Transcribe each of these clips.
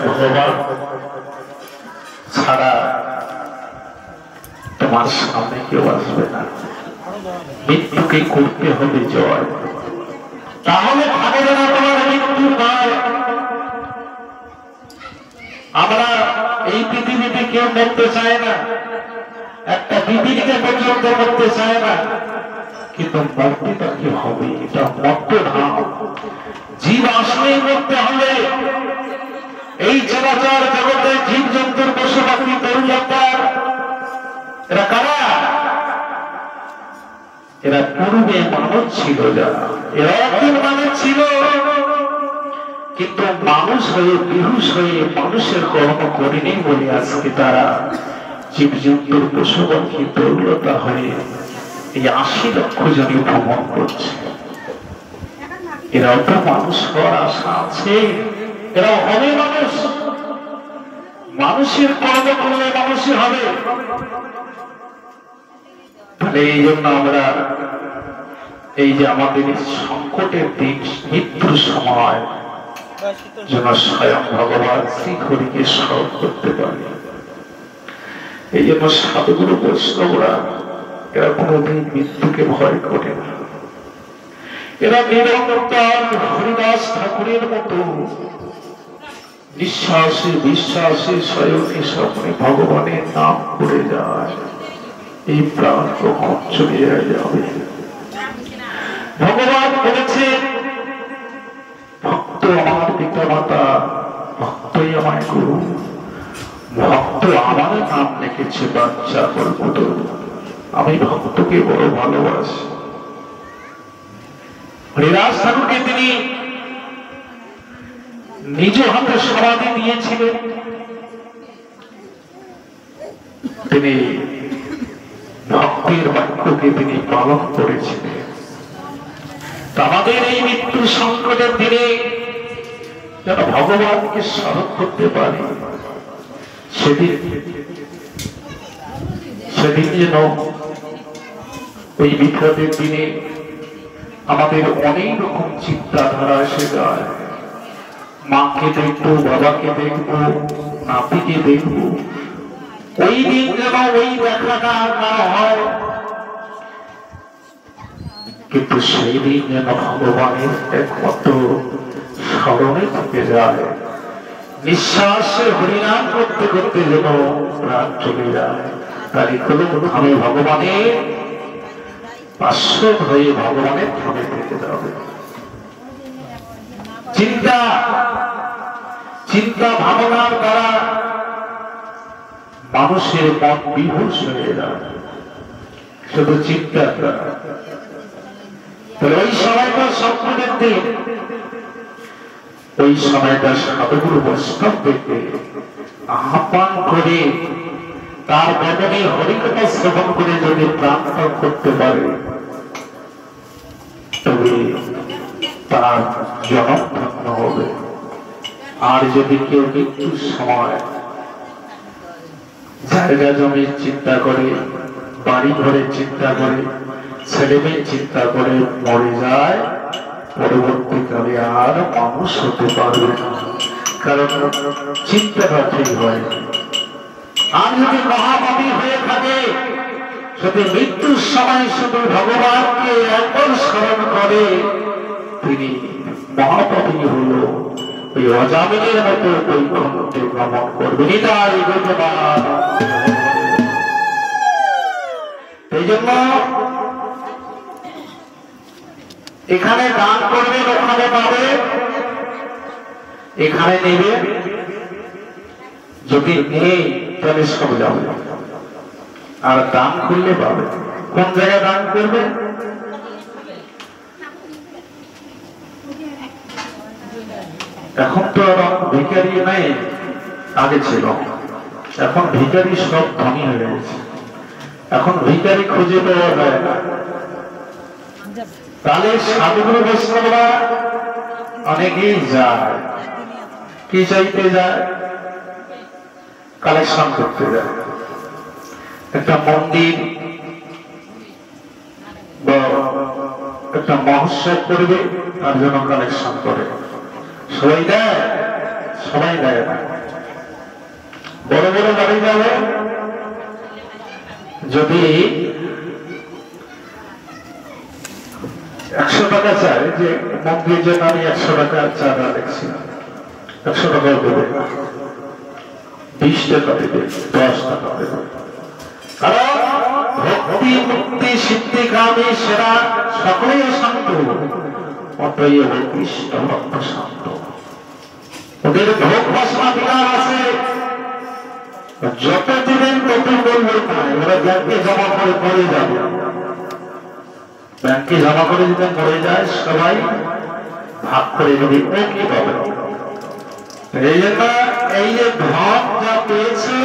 ভগবান ছাড়া তোমার সামনে কেউ আসবে না। মৃত্যুকে করতে হবে জয়, তাহলে ভাববে না তোমার মৃত্যু নয়। আমরা এই পৃথিবীতে কেউ মরতে চায় না, একটা পৃথিবীকে পর্যন্ত মরতে চায় না, কিন্তু মরতেটা কি হবে? এটা মরতে ধাম, জীব আসলেই মরতে হবে। এই চরাচর জগতে জীব জন্তুর পশু পাখি তরুলতার এরা কারা? এরা পূর্বে মানুষ ছিল, যারা এরা একদিন মানুষ ছিল, কিন্তু মানুষ হয়ে বিহুষ হয়ে মানুষের কর্ম করেনি বলে আজকে তারা জীব জন্তুর পশু পাখি তরুলতা হয়ে এই ৮০ লক্ষ জনই ভ্রমণ করছে। এরাও তো মানুষ হওয়ার আশা আছে, এরা হবে মানুষ, মানুষের কর্ম করলে মানুষই হবে। তাহলে এই জন্য আমরা এই যে আমাদের সংকটের দিন, মৃত্যুর সময় যেন স্বয়ং ভগবান শ্রীহরিকে স্মরণ করতে পারি। এই জন্য সাধুগুরু বৈষ্ণবরা এরা কোনোদিন মৃত্যুকে ভয় করে না। এরা নিরন্তর হরিদাস ঠাকুরের মতো নিঃশ্বাসে বিশ্বাসে স্বয়ংকে স্বপ্নে ভগবানের নাম করে যায়। এই প্রাণ কখন চলে যাবে? ভগবান বলেছে, ভক্ত আমার পিতা মাতা, ভক্তই আমার গুরু, ভক্ত আমার নাম লিখেছে বাচ্চা কল্পত। আমি ভক্তকে বড় ভালোবাসি। হরিদাস ঠাকুরকে তিনি নিজ হাতে সমাধি দিয়েছিলেন। তিনি ভক্তের বাক্যকে তিনি পালন করেছিলেন। আমাদের এই মৃত্যু সংকটের দিনে যেন ভগবানকে স্মরণ করতে পারি, সেদিন যেন ওই বিপদের দিনে আমাদের অনেক রকম চিন্তাধারা এসে যায়। মাকে দেখবো, বাবাকে দেখবো, নাতিকে দেখবো, ওই দিন যেন ওই দেখাটা না হয়। কিন্তু সেই দিন যেন ভগবানের একমাত্র স্মরণে থেকে যায়। নিঃশ্বাসে হরিনাম করতে করতে যেন প্রাণ চলে যায়। তাই আমি ভগবানের পার্শ্ব হয়ে ভগবানের ধামে থেকে যাবে। চিন্তা ভাবনার দ্বারা মানুষের মন বিভূষ হয়ে যায়, শুধু চিন্তার দ্বারা। ওই সময়টা সংকটের দিন, ওই সময়টা সাধুগুরু বৈষ্ণবদেরকে আহ্বান করে তার বদনে হরিকথা শ্রবণ করে যদি প্রাণ ত্যাগ করতে পারে, তবে তার জনম ধন্য হবে। আর যদি কেউ মৃত্যুর সময় জায়গা জমির চিন্তা করে, বাড়ি ঘরের চিন্তা করে, ছেলে মেয়ের চিন্তা করে মরে যায়, পরবর্তীকালে আর মানুষ হতে পারবে না। কারণ চিন্তাটা ঠিক হয়। আর যদি মহাপাপী হয়ে থাকে, শুধু মৃত্যুর সময় শুধু ভগবানকে একবার স্মরণ করে, তিনি মহাপাপী হল ওই অজামিনের মতো বৈকুণ্ঠে ভ্রমণ করবেন। এই জন্য এখানে দান করবেন, ওখানে পাবে, এখানে নেবে, যদি নেই তাহলে সব যাবে। আর দান করলে পাবে। কোন জায়গায় দান করবে? এখন তো আর ভিখারি নাই, আগে ছিল। এখন ভিখারি সব ধনী হয়ে গেছে, এখন ভিখারি খুঁজে পাওয়া যায় না। তাহলে সাধুগুরু বৈষ্ণবরা অনেকেই যায়, কি চাইতে যায়? কালেকশন করতে যায়। একটা মন্দির বা একটা মহোৎসব করবে, তার জন্য কালেকশন করে। সবাই দেয়, সবাই দেয় না। বড় বড় গাড়ি যাবে, যদি 100 টাকা চায়, যে মন্দিরের জন্য আমি 100 টাকার চাঁদা দেখছি, 100 টাকা দেবে, 20 টাকা দেবে, 10 টাকা দেবে। কারণ ভক্তি মুক্তি সিদ্ধি কামী সেরা সকলেই শান্ত, অতএব কৃষ্ণ ভক্ত শান্ত। ওদের ভোগ বাসনা বিকার আছে, যত দিবেন তত বলবে না। ওরা ব্যাংকে জমা করে পড়ে যাবে, ব্যাংকে জমা করে যদি পড়ে যায় সবাই ভাগ করে যদি একই পাবে। এই জন্য এই যে ধন যা পেয়েছো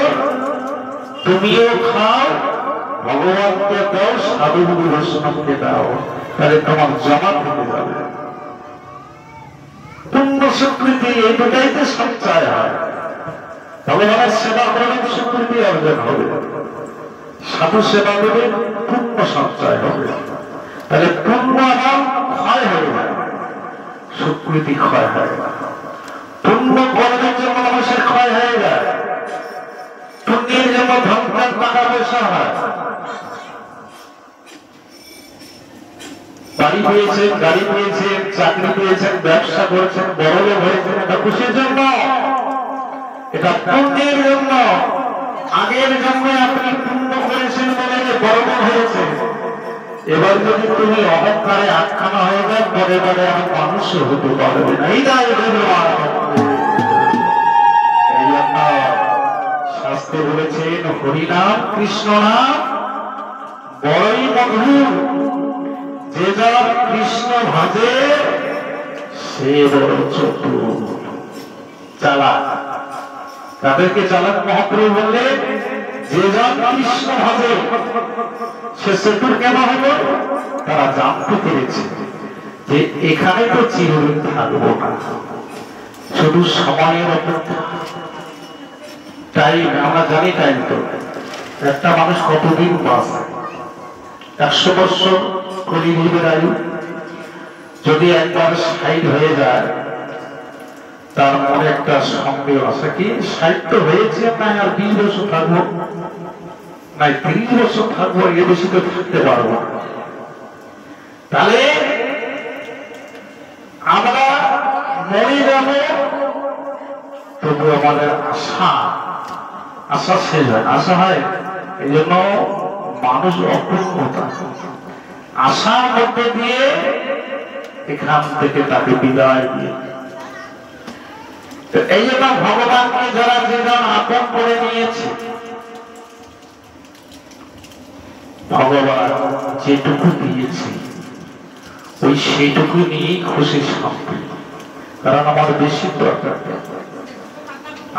তুমিও খাও, ভগবানকে দাও, সাধুগুরু বৈষ্ণবকে দাও, তাহলে তোমার জমা থেকে যাবে। পুণ্য স্বীকৃতি এই দুটাই তো সঞ্চয় হয়। ভগবানের সেবা করলে স্বীকৃতি অর্জন হবে, সাধু সেবা করলে পুণ্য সঞ্চয় হবে। তাহলে পুণ্য আমার ক্ষয় হয়ে যায়, স্বীকৃতি ক্ষয় হয় না। পুণ্য কর্মের জন্য মানুষের ক্ষয় হয়ে যায়, পুণ্যের জন্য ধন টাকা পয়সা হয়। বাড়ি পেয়েছেন, গাড়ি পেয়েছেন, চাকরি পেয়েছেন, ব্যবসা করেছেন, বড়লোক হয়েছেন, এটা খুশির জন্য, এটা পুণ্যের জন্য। আগের জন্য আপনি পুণ্য করেছেন বলে বড়লোক হয়েছে। এবার যদি তুমি অহংকারে আটখানা হয়ে যায়, পরে পরে আমি মানুষ হতে পারবে না। এই জন্য শাস্ত্রে বলেছেন হরিনাম কৃষ্ণ নাম বড়ই মধুর, যে যার কৃষ্ণ ভাজে সে বড় চতুর। চালাক, তাদেরকে চালাক মহাপ্রভু বললে, যে যার কৃষ্ণ ভাজে সে চতুর কেন হলো? তারা জানতে পেরেছে যে এখানে তো চিরদিন থাকবো না, শুধু সময়ের অপেক্ষা, টাইম। আমরা জানি টাইম তো, একটা মানুষ কতদিন বাঁচে? 100 বছর কলিযুগের আয়ু। যদি একবার 60 হয়ে যায়, তার মনে একটা সন্দেহ আছে, কি 60 তো হয়েছে, না আর 20 বছর থাকবো, না 30 বছর থাকবো, এ বেশি তো থাকতে পারবো। তাহলে আমরা মরে যাব, তবু আমাদের আশা শেষ হয়, আশা হয়। এই জন্য মানুষ অপূর্ণতা, আশার মধ্যে দিয়ে এখান থেকে তাকে বিদায় দিয়ে। এই জন্য ভগবানকে যারা যেজন আপন করে নিয়েছে, ভগবান যেটুকু দিয়েছে ওই সেইটুকু নিয়েই খুশি শান্তি। কারণ আমার বেশি দরকার,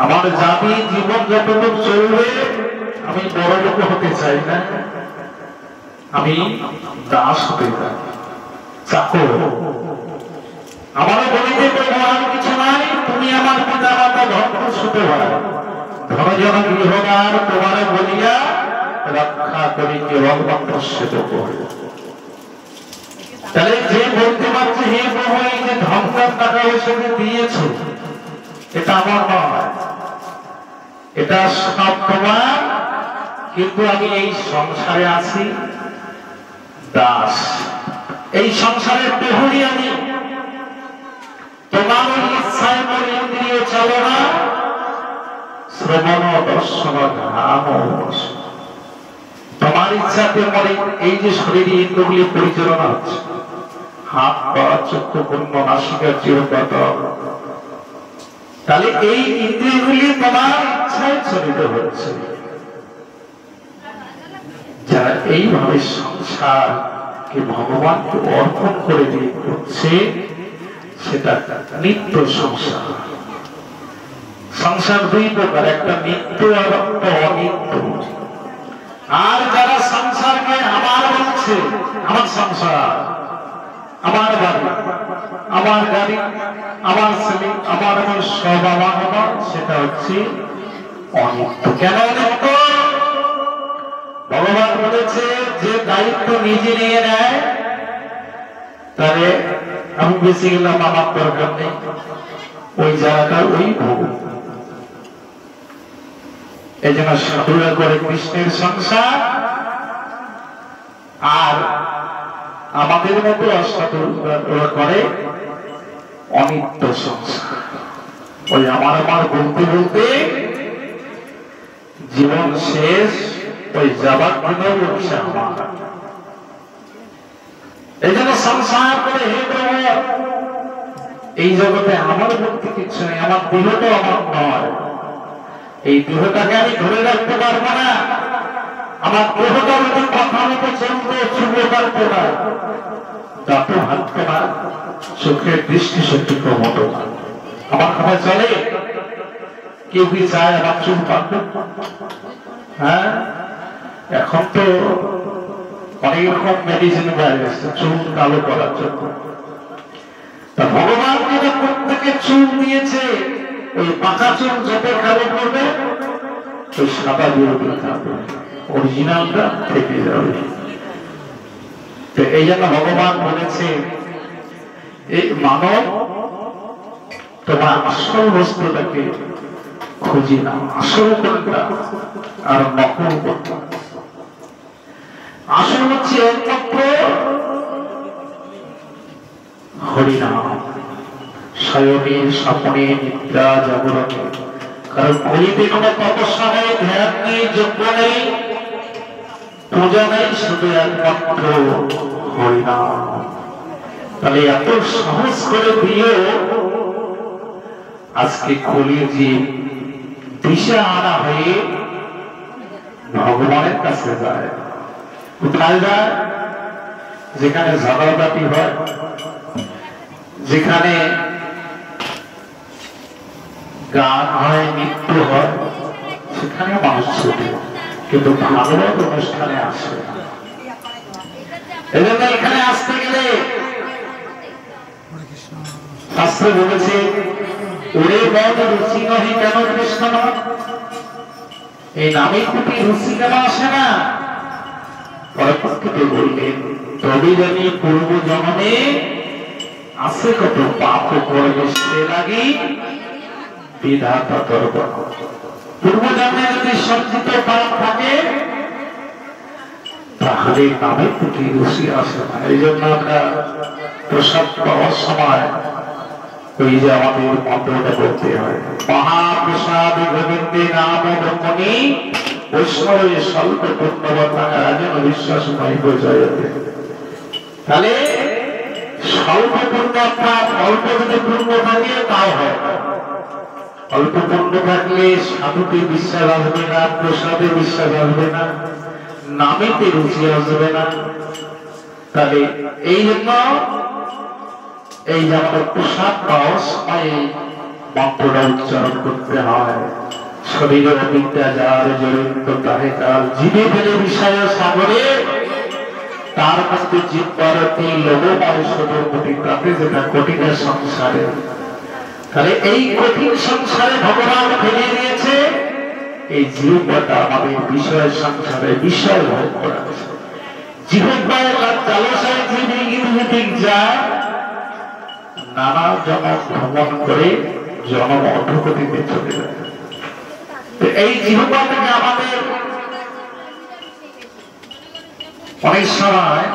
আমার জাতি জীবন যতটুকু চলবে, আমি বড় লোক হতে চাই না, আমি দাস হতে চাই, চাকর। আমার বলিতে বলবার কিছু নাই, তুমি আমার পিতা মাতা ধর্ম শুতে পারে, ধনজন গৃহদার তোমার বলিয়া রক্ষা করি কেবল অন্তঃসেত করে। তাহলে যে বলতে পারছে, হে প্রভু এই যে ধনটার টাকা পয়সাকে দিয়েছ, এটা আমার নয়, এটা সব তোমার, কিন্তু আমি এই সংসারে আছি দাস, এই সংসারের প্রহরী আমি। তোমার ইচ্ছায় মোর ইন্দ্রিয় চালনা, শ্রবণ দর্শন ধ্যান, তোমার ইচ্ছাতে মোর এই যে শরীর ইন্দ্রগুলি পরিচালনা হচ্ছে, হাত পা চক্ষু কর্ণ নাসিকা জিহ্বা। তাহলে এই ইন্দ্রিয়গুলি তোমার ইচ্ছায় চলিত হচ্ছে। যারা এইভাবে সংসারকে ভগবানকে অর্পণ করে দিয়ে করছে, সেটা নিত্য সংসার। সংসার দুই প্রকার, একটা নিত্য আর একটা অনিত্য। আর যারা সংসারকে আমার বলছে, আমার সংসার, আমার বাড়ি, আমার গাড়ি, আমার ছেলে, আমার সব আমার, সেটা হচ্ছে অনিত্য। কেন অনিত্য? ভগবান বলেছে যে দায়িত্ব নিজে নিয়ে নেয়, তাহলে আমি বেশি গেলাম, আমার দরকার নেই। ওই জায়গাটা ওই ভোগ। এই জন্য সাধুরা করে কৃষ্ণের সংসার, আর আমাদের মতো অসাধুরা করে অনিত্য সংসার। ওই আমার বলতে বলতে জীবন শেষ, ওই যাবার দিনেও বলছে আমার। এই জন্য সংসার করে হে প্রভু, এই জগতে আমার বলতে কিছু নেই, আমার দেহটা আমার নয়, এই দেহটাকে আমি ধরে রাখতে পারবো না, আমার দেহটার মতো কথা মতো চলতে ছুঁড়ে পারবো না, দাঁতও হাঁটবে না, চোখের দৃষ্টি শক্তি কমতো না। আমার কথা চলে? কেউ কি চায় আমার চুল পাকবে? হ্যাঁ, এখন তো অনেক রকম মেডিসিন বাইরে এসছে চুল কালো করার জন্য। তা ভগবান যেটা প্রত্যেকে চুল দিয়েছে, ওই পাকা চুল যত কালো করবে ওই সাদা বিরোধী থাকবে, অরিজিনালটা থেকে যাবে। তো এই জন্য ভগবান বলেছে, এই মানব তোমার আসল বস্তুটাকে খুঁজি না, আসল কোনটা আর নকল কোনটা। আসল হচ্ছে একমাত্র হরিনাম, শয়নে স্বপ্নে নিদ্রা জাগরণে। কারণ কলিতে কোনো তপস্যা নেই, ধ্যান নেই, যজ্ঞ নেই, পূজা নেই, শুধু একমাত্র হরিনাম। তাহলে এত সহজ করে দিয়েও আজকে কলির যে দিশা আনা হয়ে ভগবানের কাছে যায়। কোথায় যায়? যেখানে ঝগড়াঝাটি হয়, যেখানে গান হয়, নৃত্য হয়, সেখানে মানুষ ছুটে, কিন্তু ভাগবত অনুষ্ঠানে আসে না। এজন্য এখানে আসতে গেলে শাস্ত্রে বলেছে, ওরে বল রুচি নহি কেন কৃষ্ণ নাম, এই নামের প্রতি রুচি কেন আসে না? পরপক্ষে বললেন, তবে জানি পূর্ব জন্মে আছে কত পাপ কর্মে সে লাগি বিধাতা তর্ক। পূর্ব জন্মে যদি সঞ্চিত পাপ থাকে তাহলে নামের প্রতি রুচি আসে না। এই জন্য আমরা প্রসাদ পাওয়ার সময় ওই যে আমাদের মন্ত্রটা করতে হয়, মহাপ্রসাদ গোবিন্দে নাম ব্রহ্মণি বৈষ্ণবে স্বল্প পুণ্যবর্ণায় রাজন বিশ্বাস নয় জয়তে। তাহলে স্বল্প পুণ্য, অল্প যদি পুণ্য থাকে তাও হয়, অল্প পুণ্য থাকলে সাধুতে বিশ্বাস আসবে না, প্রসাদে বিশ্বাস আসবে না, নামেতে রুচি আসবে না। তাহলে এই জন্য এই যে আমাদের প্রসাদ পাওয়ার সময় মন্ত্রটা উচ্চারণ করতে হয়, শরীরের বিদ্যা যার জড়িত তাহে কাল, জীবে ফেলে বিষয় সাগরে, তার মধ্যে জীব পারতি লোভময় সদরপতি, তাতে যেটা কঠিনের সংসারে। তাহলে এই কঠিন সংসারে ভগবান ফেলে দিয়েছে এই জীবটা আমাদের বিষয় সংসারে বিষয় ভোগ করা। জীবনটায় চালসায় জীবী গিরিদিক যায়, নানা জনক ভ্রমণ করে জনম অধোগতিতে চলে যায়। এই জীবনটা থেকে আমাদের অনেক সময়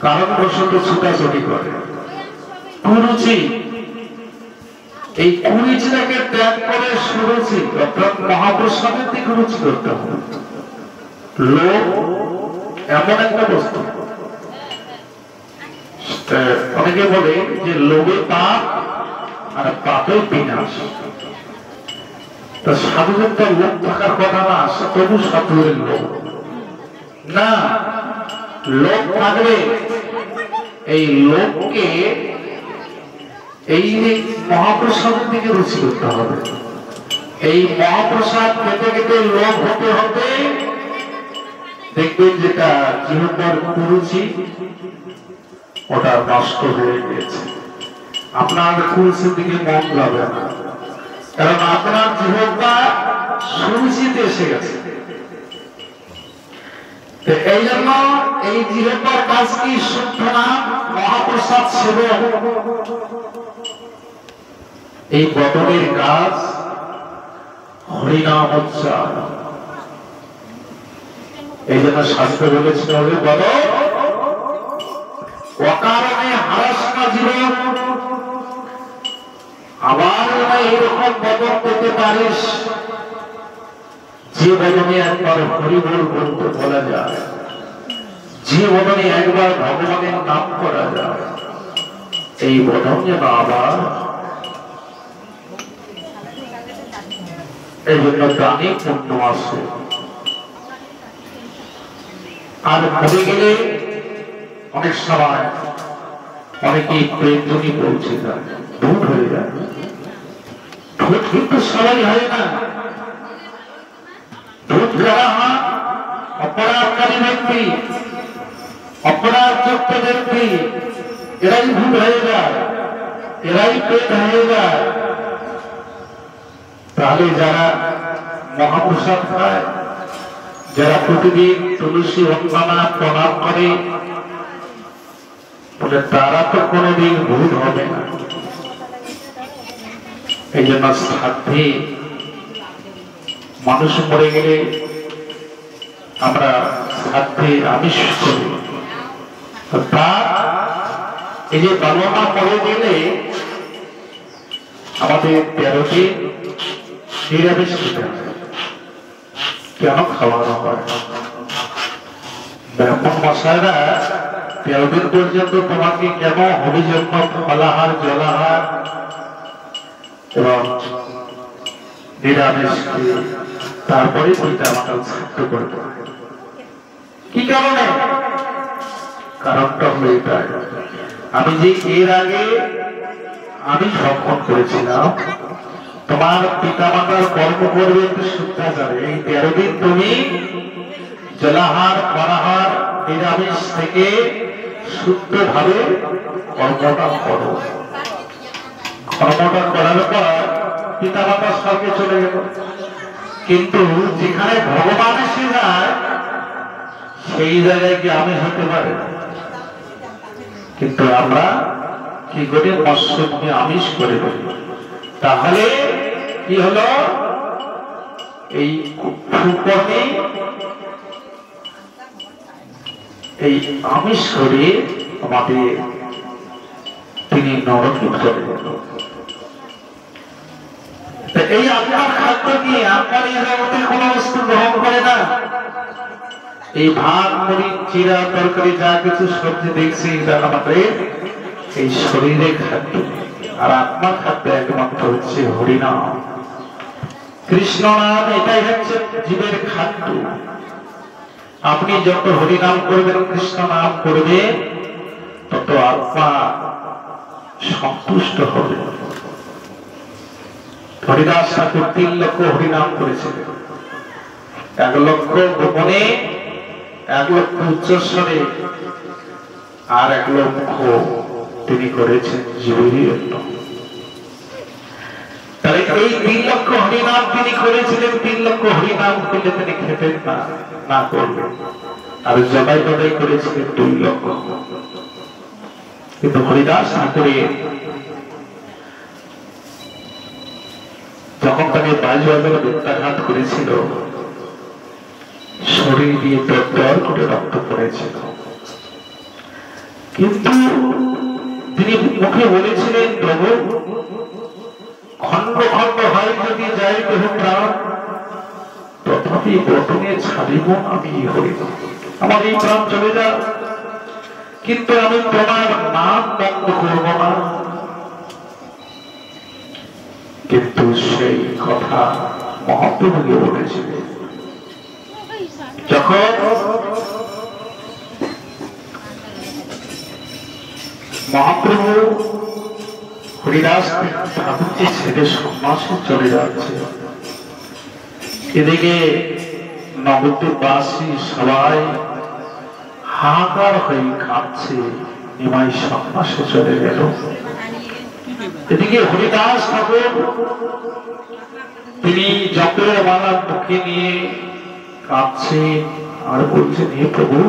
কারণবশত ছুটাছুটি করে, কুরুচি, এই কুরুচিটাকে ত্যাগ করে সুরুচি অর্থাৎ মহাপ্রসাদের দিকে রুচি করতে হবে। লোভ এমন একটা বস্তু, অনেকে বলে যে লোভে পাপ আর পাপে বিনাশ। তা সাধুদের তো লোভ থাকার কথা না, তবু সাধুদের লোভ না, লোভ থাকবে। এই লোভকে এই মহাপ্রসাদের দিকে রুচি করতে হবে। এই মহাপ্রসাদ খেতে খেতে লোভ হতে হতে দেখবেন যেটা জীবনের কুরুচি ওটা নষ্ট হয়ে গেছে। আপনার কুরুচির দিকে মন যাবে না, কারণ আপনার জীবনটা সুরুচিতে এসে গেছে। এই জন্য এই জীবনটার কাজ কি শুদ্ধ নাম মহাপ্রসাদ সেবন, এই বদনের কাজ হরিনাম উচ্চারণ। এই জন্য শাস্ত্র বলেছিল বদন অকারণে হারাস না জীবন, আবার এরকম বদন পেতে পারিস যে বদনে একবার হরিবল বলতে বলা যায়, যে বদনে একবার ভগবানের নাম করা যায়, এই বদন যেন আবার। এই জন্য দানে পুণ্য আসে, আর মরে গেলে অনেক সময় অনেকেই প্রেমজনী পৌঁছে যায়, ভূত হয়ে যায়। ভূত কিন্তু সবাই হয় না। ভূত যারা হয় অপরাধকারী ব্যক্তি, অপরাধযুক্ত ব্যক্তি, এরাই ভূত হয়ে যায়, এরাই প্রেত হয়ে যায়। তাহলে যারা মহাপ্রসাদ খায়, যারা প্রতিদিন তুলসী বন্দনা প্রণাম করে, বলে তারা তো কোনদিন ভূত হবে না। এই জন্য শ্রাদ্ধে মানুষ মরে গেলে আমরা শ্রাদ্ধে আমিষ করি। তার এই যে বাবা মা মরে গেলে আমাদের 13 দিন নিরামিষ খেতে হয়। কেন খাওয়ানো হয়? ব্রাহ্মণ মশাইরা 13 দিন পর্যন্ত তোমাকে কেন হরিজন্য ফলাহার জলাহার এবং নিরামিষ খেয়ে তারপরে পিতা মাতাল শ্রাদ্ধ করতে হয়। কি কারণে? কারণটা হলো এটাই, আমি যে এর আগে আমি ভক্ষণ করেছিলাম, তোমার পিতা মাতার কর্ম করবে শুদ্ধাচারে। এই 13 দিন তুমি জলাহার ফলাহার নিরামিষ থেকে শুদ্ধ ভাবে কর্মটা করো। কর্মটা করার পর পিতা মাতার স্বর্গে চলে গেল। কিন্তু যেখানে ভগবান এসে যায় সেই জায়গায় কি আমি হতে পারে? কিন্তু আমরা কি করে মৎস্যকে আমিষ করে ফেলি। তাহলে কি হলো? এই ফুকনে এই আমিষ করে আমাদের তিনি নরকে চলে গেল। এই আপনার খাদ্য নিয়ে আপনার এই জগতের কোন বস্তু গ্রহণ করে না। এই ভাত মুড়ি চিরা তরকারি যা কিছু সবজি দেখছি এটা আমাদের এই শরীরে খাদ্য, আর আপনার খাদ্য একমাত্র হচ্ছে হরিনাম কৃষ্ণ নাম। এটাই হচ্ছে জীবের খাদ্য। আপনি যত হরিনাম করবেন, কৃষ্ণ নাম করবে, তত আত্মা সন্তুষ্ট হবে। হরিদাস ঠাকুর 3 লক্ষ হরিনাম করেছিলেন। 1 লক্ষ গোপনে, 1 লক্ষ উচ্চস্বরে, আর 1 লক্ষ তিনি করেছেন জীবেরই জন্য। তাহলে এই 3 লক্ষ হরিনাম তিনি করেছিলেন। 3 লক্ষ হরিনাম করলে তিনি খেতেন না, না করবেন। আর জবাই জবাই করেছিলেন 2 লক্ষ। কিন্তু হরিদাস ঠাকুরের যখন তাকে 22 বাজারে বেত্রাঘাত করেছিল, শরীর দিয়ে দর করে রক্ত পড়েছিল, কিন্তু তিনি মুখে বলেছিলেন, প্রভু খন্ড খন্ড হয় যদি যাই দেহ প্রাণ, তথাপি বটনে ছাড়িব আমি হরিব। আমার এই প্রাণ চলে যা, কিন্তু আমি তোমার নাম বন্ধ করব না। কিন্তু সেই কথা মহাপ্রভুকে বলেছিলেন। যখন মহাপ্রভু হরিদাস ঠাকুরকে ছেড়ে সন্ন্যাসে চলে যাচ্ছে, এদিকে নবদ্বীপবাসী সবাই হাহাকার হয়ে কাঁদছে, নিমাই সন্ন্যাসে চলে গেল। এদিকে হরিদাস ঠাকুর তিনি জপের মালা মুখে নিয়ে কাঁদছেন আর বলছেন, হে প্রভু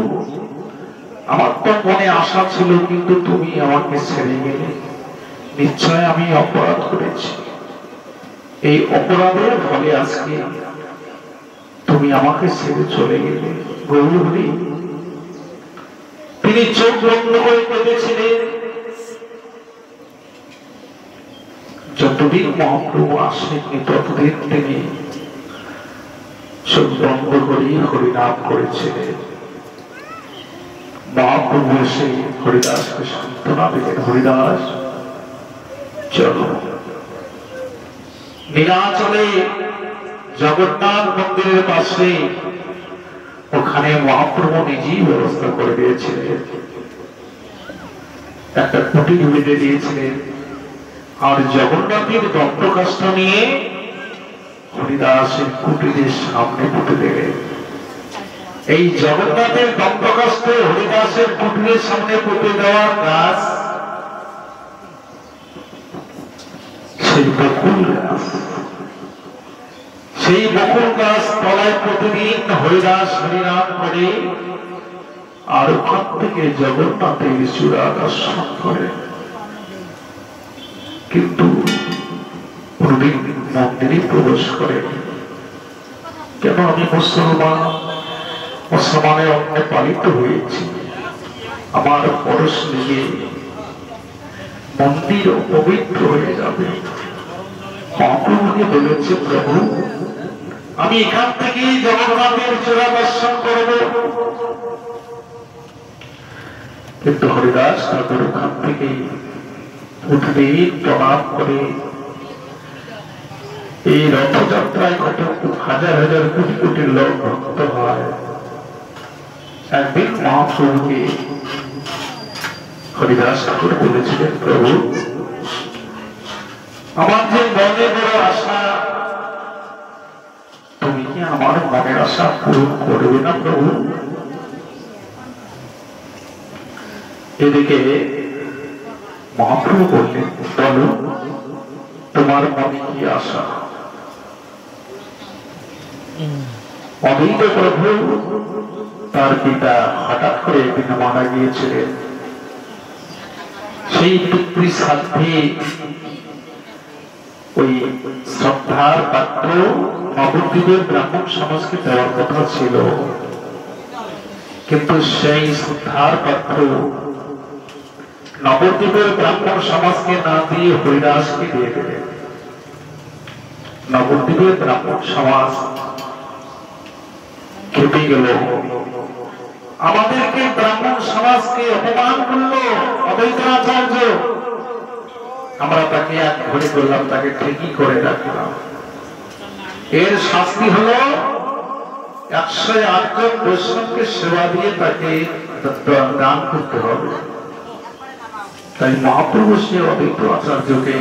আমার তো মনে আশা ছিল, কিন্তু তুমি আমাকে ছেড়ে গেলে। নিশ্চয় আমি অপরাধ করেছি। এই অপরাধের ফলে আজকে তুমি আমাকে ছেড়ে চলে গেলে। গৌরহরি তিনি চোখ বন্ধ করে কেঁদেছিলেন। যতদিন মহাপ্রভু আসেননি ততদিন তিনি চোখ বন্ধ করে হরিনাম করেছিলেন। মহাপ্রভু এসে হরিদাসকে সান্ত্বনা দিলেন, হরিদাস চলো। নীলাচলে জগন্নাথ মন্দিরের পাশে ওখানে মহাপ্রভু নিজেই ব্যবস্থা করে দিয়েছিলেন, একটা কুটির বেঁধে দিয়েছিলেন। আর জগন্নাথের দন্তকাষ্ঠ নিয়ে হরিদাসের কুটিরের সামনে পুঁতে দিলেন। এই জগন্নাথের দন্তকাষ্ঠ হরিদাসের কুটিরের সামনে পুঁতে দেওয়া গাছ সেই বকুল গাছ। সেই বকুল গাছ তলায় প্রতিদিন হরিদাস হরিনাম করে আর ওখান থেকে জগন্নাথের চূড়া দর্শন করে। কিন্তু প্রদীপ মন্দিরে প্রবেশ করে। কেন? আমি মুসলমানের অন্যে পালিত হয়েছি, আমার পরশ নিয়ে মন্দির অপবিত্র হয়ে যাবে। মহাপ্রভুকে বলেছে, প্রভু আমি এখান থেকে জগন্নাথের চূড়া দর্শন করব। কিন্তু হরিদাস ঠাকুর ওখান থেকে প্রতিদিন প্রণাম করে এই রথযাত্রায় কত হাজার হাজার কোটি কোটি লোক ভক্ত হয়। একদিন মহাপ্রভুকে হরিদাস ঠাকুর বলেছিলেন, প্রভু আমার যে মনে বড় আশা, তুমি কি আমার মনের আশা পূরণ করবে না প্রভু? এদিকে মহাপ্রভু বললেন, বলো তোমার মনে কি আশা? অদ্বৈত প্রভু তার পিতা হঠাৎ করে একদিন মারা গিয়েছিলেন। সেই পিতৃ শ্রাদ্ধে ওই শ্রদ্ধার পাত্র নবদ্বীপের ব্রাহ্মণ সমাজকে দেওয়ার কথা ছিল, কিন্তু সেই শ্রদ্ধার পাত্র নবদ্বীপের ব্রাহ্মণ সমাজকে না দিয়ে হরিদাসকে দিয়ে দিলেন। নবদ্বীপের ব্রাহ্মণ সমাজ খেপে গেল, আমাদেরকে ব্রাহ্মণ সমাজকে অপমান করলো অদ্বৈত আচার্য। আমরা তাকে এক ঘরে করলাম, তাকে ঠিকই করে রাখলাম। এর শাস্তি হলো 108 জন বৈষ্ণবকে সেবা দিয়ে তাকে দান করতে হবে। তাই মহাপ্রভু সে অদ্বৈত আচার্যকে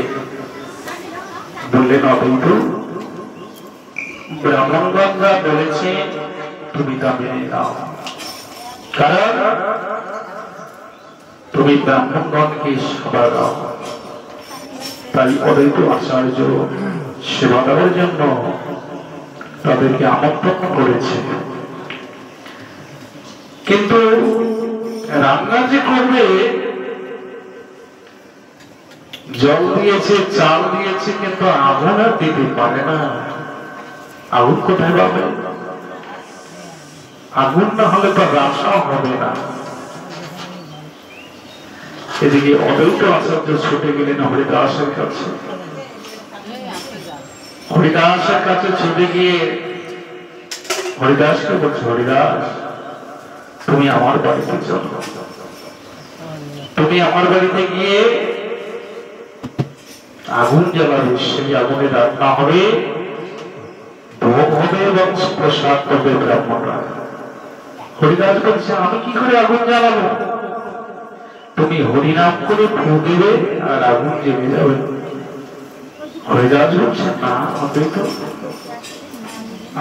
বললেন, অদ্বৈত ব্রাহ্মণগণরা বলেছে তুমি তা মেনে নাও, কারণ তুমি ব্রাহ্মণগণকে সেবা দাও। তাই অদ্বৈত আচার্য সেবা দেওয়ার জন্য তাদেরকে আমন্ত্রণ করেছে। কিন্তু রান্না যে করবে, জল দিয়েছে, চাল দিয়েছে, কিন্তু আগুন আর দিতে পারে না। আগুন কোথায় পাবে? আগুন না হলে তো রাসাও হবে না। এদিকে অদ্বৈত আচার্য ছুটে গেলেন হরিদাসের কাছে। হরিদাসের কাছে ছুটে গিয়ে হরিদাসকে বলছে, হরিদাস তুমি আমার বাড়িতে চলো। তুমি আমার বাড়িতে গিয়ে আগুন জ্বালাবে, সেই আগুনে রান্না হবে, ভোগ হবে এবং প্রসাদ পাবে ব্রাহ্মণরা। হরিদাস বলছে, আমি কি করে আগুন জ্বালাবো? তুমি হরিনাম করে ফু দেবে আর আগুন জ্বেলে যাবে। হরিদাস বলছে, না অদ্বৈত,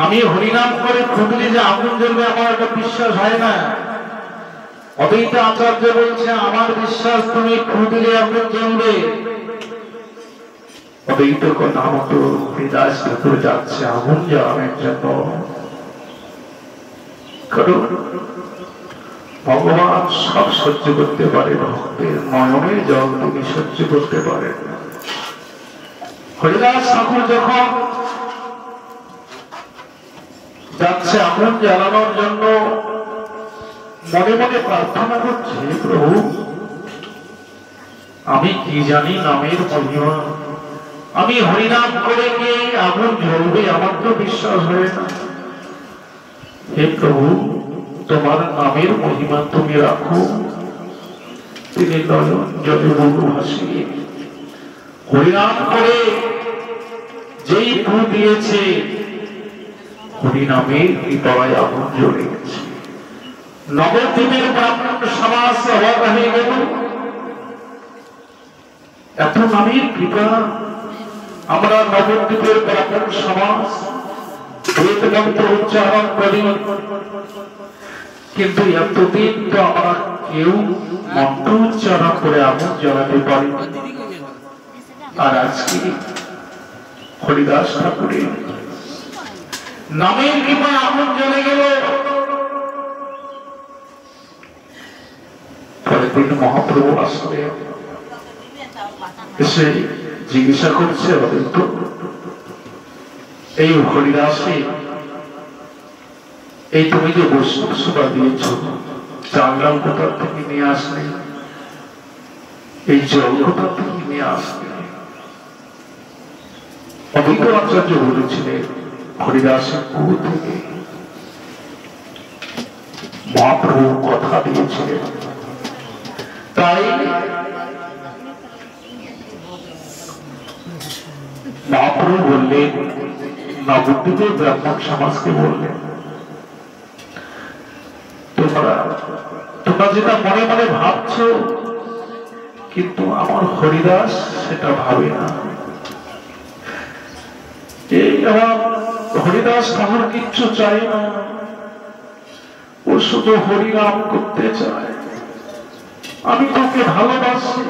আমি হরিনাম করে ফু দিলে যে আগুন জ্বলবে আমার একটা বিশ্বাস হয় না। অদ্বৈত আচার্য বলছে, আমার বিশ্বাস তুমি ফু দিলে আগুন জ্বলবে। অদ্বৈত কথা মতো হরিদাস ঠাকুর যাচ্ছে আগুন জ্বালানোর জন্য। ভগবান সব সহ্য করতে পারে, ভক্তের নয়নে জল তিনি সহ্য করতে পারেন। হরিদাস ঠাকুর যখন যাচ্ছে আগুন জ্বালানোর জন্য, মনে মনে প্রার্থনা করছে, প্রভু আমি কি জানি নামের মহিমা, আমি হরিনাম করে গিয়ে আগুন জ্বলবে, আমার তো বিশ্বাস হয় না। হে প্রভু, তোমার নামের মহিমা তুমি রাখো। তিনি নয়ন জলে বহু ভাসিয়ে হরিনাম করে যেই ফু দিয়েছে, হরিনামের কৃপায় আগুন জ্বলে গেছে। নবদ্বীপের ব্রাহ্মণ সমাজ অবাক হয়ে গেল, এত নামের কৃপা। আমরা নবদ্বীপের ব্রাহ্মণ সমাজ বেদ মন্ত্র উচ্চারণ করি, কিন্তু এতদিন তো আমরা কেউ মন্ত্র উচ্চারণ করে আগুন জ্বালাতে পারি। আর আজকে হরিদাস ঠাকুরের নামের কৃপায় আগুন জ্বলে গেল। পরের দিন মহাপ্রভু আসলে এসে জিজ্ঞাসা করছে, এই হরিদাসে এই তুমি যে বৈষ্ণব সেবা দিয়েছ, জানলাম কোথার থেকে নিয়ে আসলে, এই জল কোথার থেকে নিয়ে আসলে? অভিজ্ঞ আচার্য বলেছিলেন, হরিদাসের কুয়ো থেকে। মহাপ্রভু কথা দিয়েছিলেন, তাই মহাপ্রভু বললেন, নবদ্বীপের ব্রাহ্মণ সমাজকে বললেন, তোমরা যেটা মনে মনে ভাবছ, কিন্তু আমার হরিদাস সেটা ভাবে না। এই আমার হরিদাস আমার কিচ্ছু চাই না, ও শুধু হরিনাম করতে চায়। আমি তোকে ভালোবাসি,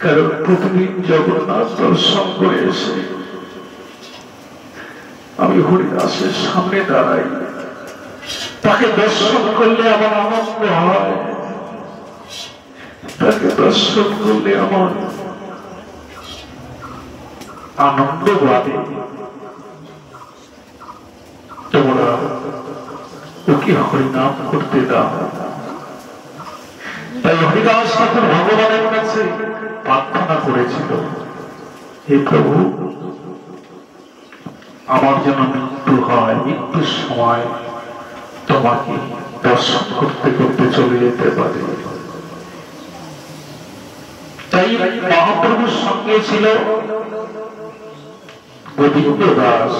কারণ প্রতিদিন জগন্নাথ দর্শন করে এসে আমি হরিদাসের সামনে দাঁড়াই, তাকে দর্শন করলে আমার আনন্দ হয়, তাকে দর্শন করলে আমার আনন্দ বাড়ে। তোমরা ওকে হরিনাম করতে দাও। তাই হরিদাস ঠাকুর ভগবানের কাছে প্রার্থনা করেছিল, হে প্রভু, আমার যেন মৃত্যু হয়, মৃত্যুর সময় তোমাকে দর্শন করতে করতে চলে যেতে পারে। তাই মহাপ্রভুর সঙ্গে ছিল গোবিন্দ দাস।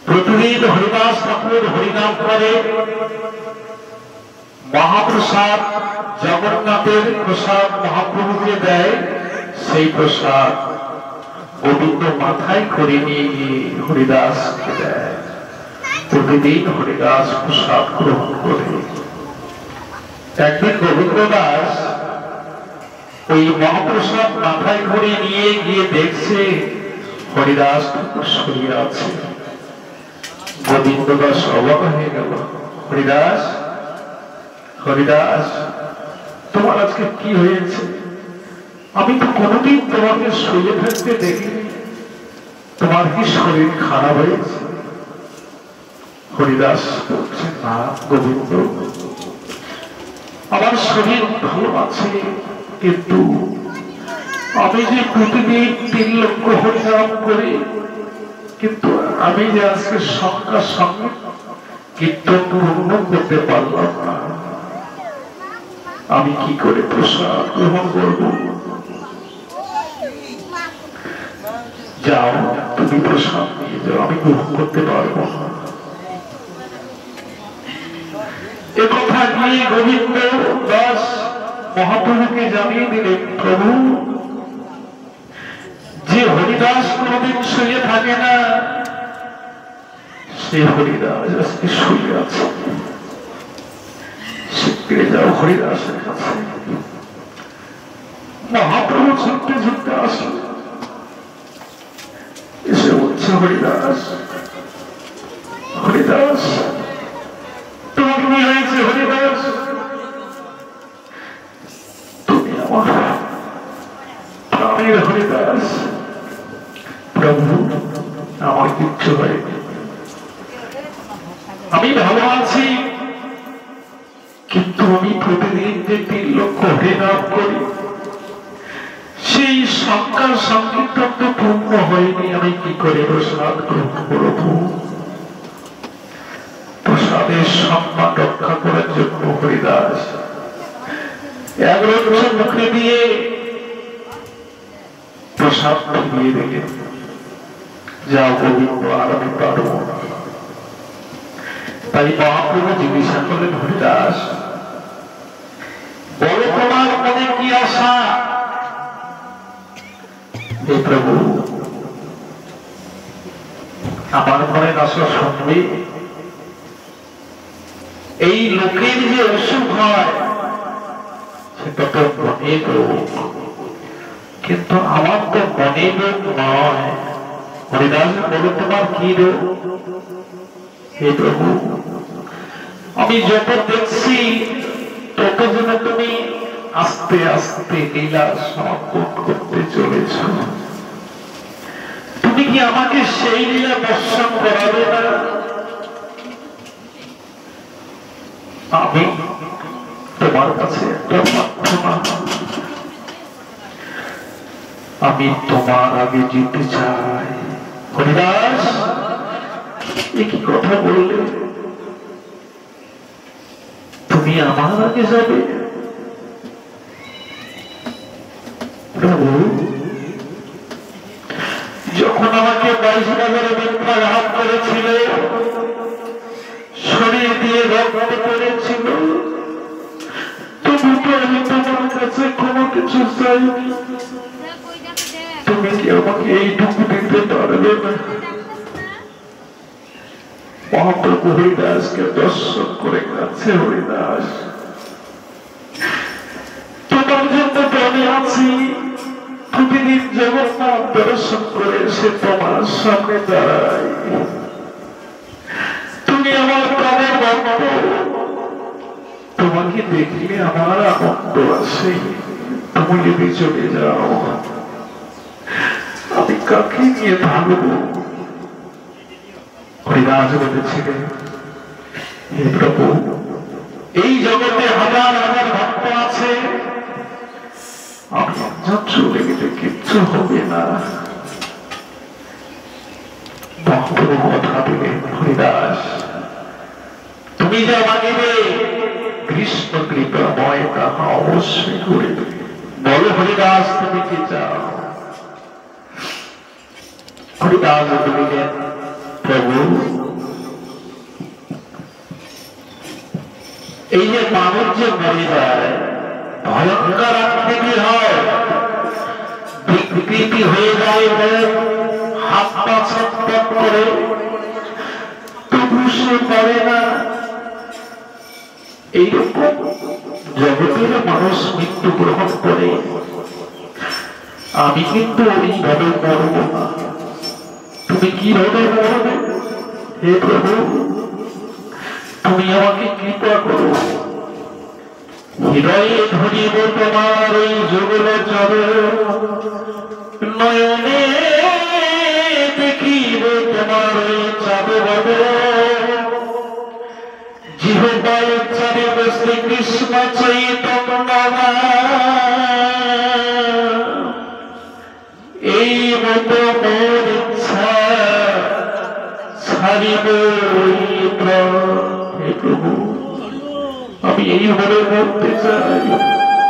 প্রতিদিন হরিদাস ঠাকুর হরিনাম করে, মহাপ্রসাদ জগন্নাথের প্রসাদ মহাপ্রভুকে দেয়, সেই প্রসাদ গোবিন্দ মাথায় করে নিয়ে গিয়ে হরিদাসকে দেয়। প্রতিদিন হরিদাস প্রসাদ গ্রহণ করে। একদিন গোবিন্দ দাস ওই মহাপ্রসাদ মাথায় করে নিয়ে গিয়ে দেখছে হরিদাস ঠাকুর শুয়ে আছে। গোবিন্দ দাস অবাক হয়ে গেল, হরিদাস, হরিদাস, তোমার আজকে কি হয়েছে? আমি তো কোনোদিন তোমাকে শুয়ে থাকতে দেখিনি, তোমার কি শরীর খারাপ হয়েছে? হরিদাস বলছে, না গোবিন্দ, আমার শরীর ভালো আছে, কিন্তু আমি যে প্রতিদিন 3 লক্ষ হরিনাম করি, কিন্তু আমি যে আজকে সঙ্গার সঙ্গে কীর্তন পূর্ণ করতে পারলাম না, আমি কি করে প্রসাদ গ্রহণ করব? যাও, তুমি প্রসাদ নিয়ে যাও, আমি গ্রহণ করতে পারবো না। একথা গিয়ে গোবিন্দ দাস মহাপ্রভুকে জানিয়ে দিলেন, প্রভু, যে হরিদাস কোনদিন শুয়ে থাকে না, সে হরিদাস আজকে শুয়ে আছে। শিগগির যাও হরিদাসের কাছে। মহাপ্রভু ছুটতে ছুটতে আসলেন, এসে বলছে, হরিদাস, হরিদাস, প্রভু আমার কিচ্ছু হয়নি, আমি ভালো আছি, কিন্তু আমি প্রতিদিন যে 3 লক্ষ হরিনাম করি সেই সংখ্যার সংকীর্তন তো পূর্ণ হয়নি, আমি কি করে প্রসাদ গ্রহণ করব? প্রসাদের সম্মান রক্ষা করার জন্য হরিদাস এক রজ্জু মুখে দিয়ে প্রসাদ ফিরিয়ে দিলেন। যাও গোবিন্দ, আর আমি পারব না। তাই মহাপ্রভু জিজ্ঞাসা করলেন, হরিদাস বলো তোমার মনে কি আশা? হে প্রভু, আমার মনে আশা শুনবে এই লোকের যে অসুখ হয় সেটা তো মনের রোগ, কিন্তু আমার তো মনের রোগ নয়। হরিদাস বলো তোমার কি রোগ? হে প্রভু, আমি যত দেখছি তত যেন তুমি আস্তে আস্তে লীলা সমাপন করতে চলেছ। তুমি কি আমাকে সেই লীলা দর্শন করাবে না? আমি তোমার কাছে একটা প্রার্থনা, আমি তোমার আগে যেতে চাই। হরিদাস কি কথা বললে? তুমি আমার আগে যাবে? প্রভু, যখন আমাকে 22 বাজারে মিথ্যাঘাত করেছিল, শরীর দিয়ে রক্ত করেছিল, তবু তো আমি তোমার কাছে কোনো কিছু চাইনি। তুমি কি আমাকে এইটুকু দিতে পারবে না? মহাপ্রভু হরিদাসকে দর্শন করে কাছে, হরিদাস তোমার জন্য প্রাণে আছি, প্রতিদিন জগন্নাথ দর্শন করে সে তোমার সামনে দাঁড়ায়। তুমি আমার প্রাণের ভক্ত, তোমাকে দেখলে আমার আনন্দ আসে। তুমি যদি চলে যাও আমি কাকে নিয়ে ভাববো? হরিদাস বলেছিলেন, হে প্রভু, এই জগতে হাজার হাজার ভক্ত আছে, আমি চলে গেলে কিচ্ছু হবে না। মহাপ্রভু কথা দিলেন, হরিদাস তুমি যা মাগিবে কৃষ্ণ কৃপাময় তাহা অবশ্যই করিবে। বলো হরিদাস তুমি কি চাও? হরিদাস বলিলেন, প্রভু এই যে মানুষ যে মরে যায় ভয়ঙ্কর আকৃতি হয়, বিকৃতি হয়ে যায়, হাত পা ছটফট করে, তবু সে মরে না। এইরকম জগতের মানুষ মৃত্যু গ্রহণ করে, আমি কিন্তু এইভাবে মরব না। তুমি কিভাবে মরবে? হে প্রভু, তুমি আমাকে কৃপা করো। হৃদয়ে ধরিব তোমার এই যুগল চরণ, নয়নে দেখিব তোমার এই চাঁদ, জিহ্বায় উচ্চারিব শ্রীকৃষ্ণ চৈতন্য। এই মতো মোর ইচ্ছা ছাড়িব হে প্রভু, আমি এইভাবে মরতে চাই।